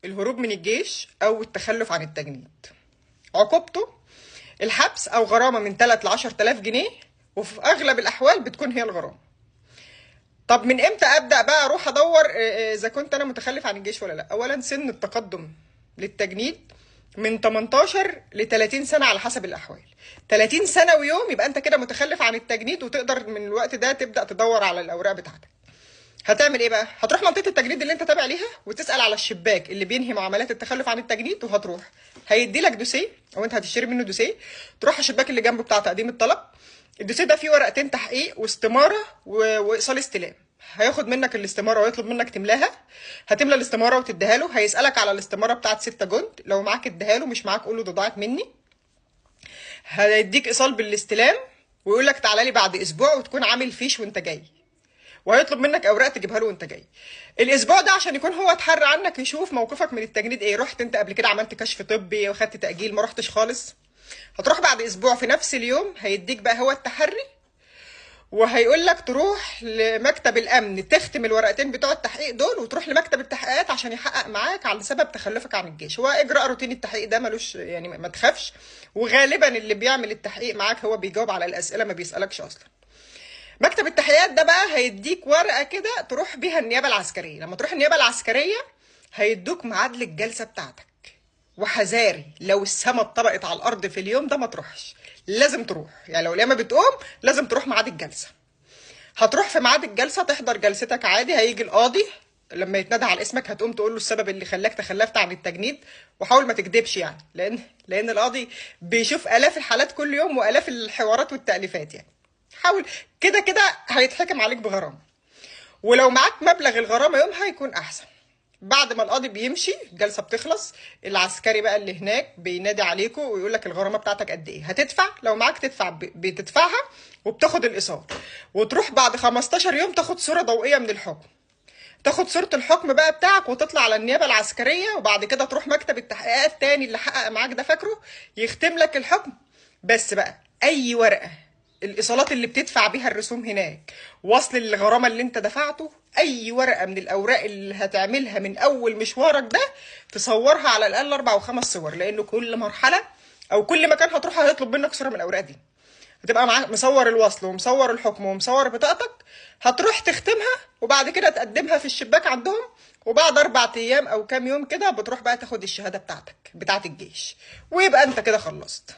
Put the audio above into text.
الهروب من الجيش او التخلف عن التجنيد. عقوبته الحبس او غرامه من 3 ل 10,000 جنيه، وفي اغلب الاحوال بتكون هي الغرامه. طب من امتى ابدا بقى اروح ادور اذا كنت انا متخلف عن الجيش ولا لا؟ اولا سن التقدم للتجنيد من 18 ل 30 سنه على حسب الاحوال. 30 سنه ويوم يبقى انت كده متخلف عن التجنيد، وتقدر من الوقت ده تبدا تدور على الاوراق بتاعتك. هتعمل ايه بقى؟ هتروح منطقه التجنيد اللي انت تابع ليها وتسال على الشباك اللي بينهي معاملات التخلف عن التجنيد، وهتروح هيدي لك دوسيه او انت هتشتري منه دوسيه. تروح على الشباك اللي جنبه بتاع تقديم الطلب. الدوسيه ده فيه ورقتين تحقيق واستماره وايصال استلام. هياخد منك الاستماره ويطلب منك تملاها. هتملى الاستماره وتديها له. هيسالك على الاستماره بتاعت 6 جند، لو معاك اديها له، مش معاك قول له ده ضاعت مني. هيديك ايصال بالاستلام ويقول لك تعالى لي بعد اسبوع وتكون عامل فيش وانت جاي، وهيطلب منك اوراق تجيبها له وانت جاي. الاسبوع ده عشان يكون هو اتحرى عنك، يشوف موقفك من التجنيد ايه. رحت انت قبل كده عملت كشف طبي وخدت تاجيل؟ ما رحتش خالص. هتروح بعد اسبوع في نفس اليوم هيديك بقى هو التحري، وهيقول لك تروح لمكتب الامن تختم الورقتين بتوع التحقيق دول، وتروح لمكتب التحقيقات عشان يحقق معاك على سبب تخلفك عن الجيش. هو اجراء روتين التحقيق ده ملوش يعني ما تخافش، وغالبا اللي بيعمل التحقيق معاك هو بيجاوب على الاسئله، ما بيسالكش اصلا. مكتب التحقيقات ده بقى هيديك ورقه كده تروح بيها النيابه العسكريه. لما تروح النيابه العسكريه هيدوك ميعاد للجلسه بتاعتك، وحذاري لو السما اتطبقت على الارض في اليوم ده ما تروحش. لازم تروح، يعني لو اليوم بتقوم لازم تروح ميعاد الجلسه. هتروح في ميعاد الجلسه تحضر جلستك عادي. هيجي القاضي لما يتنادى على اسمك هتقوم تقول له السبب اللي خلاك تخلفت عن التجنيد، وحاول ما تكدبش يعني، لان القاضي بيشوف الاف الحالات كل يوم والاف الحوارات والتاليفات يعني. حاول كده كده هيتحكم عليك بغرامه، ولو معاك مبلغ الغرامه يومها هيكون احسن. بعد ما القاضي بيمشي الجلسه بتخلص، العسكري بقى اللي هناك بينادي عليكم ويقول لك الغرامه بتاعتك قد ايه. هتدفع، لو معاك تدفع بتدفعها وبتاخد الايصال، وتروح بعد 15 يوم تاخد صوره ضوئيه من الحكم. تاخد صوره الحكم بقى بتاعك وتطلع على النيابه العسكريه، وبعد كده تروح مكتب التحقيقات تاني اللي حقق معاك ده فاكره يختم لك الحكم. بس بقى اي ورقه، الايصالات اللي بتدفع بيها الرسوم هناك، وصل الغرامه اللي انت دفعته، اي ورقه من الاوراق اللي هتعملها من اول مشوارك ده تصورها على الاقل 4 و5 صور، لانه كل مرحله او كل مكان هتروحها هيطلب منك صوره من الاوراق دي. هتبقى معاك مصور الوصل ومصور الحكم ومصور بطاقتك. هتروح تختمها وبعد كده تقدمها في الشباك عندهم، وبعد 4 ايام او كام يوم كده بتروح بقى تاخد الشهاده بتاعتك بتاعت الجيش، ويبقى انت كده خلصت.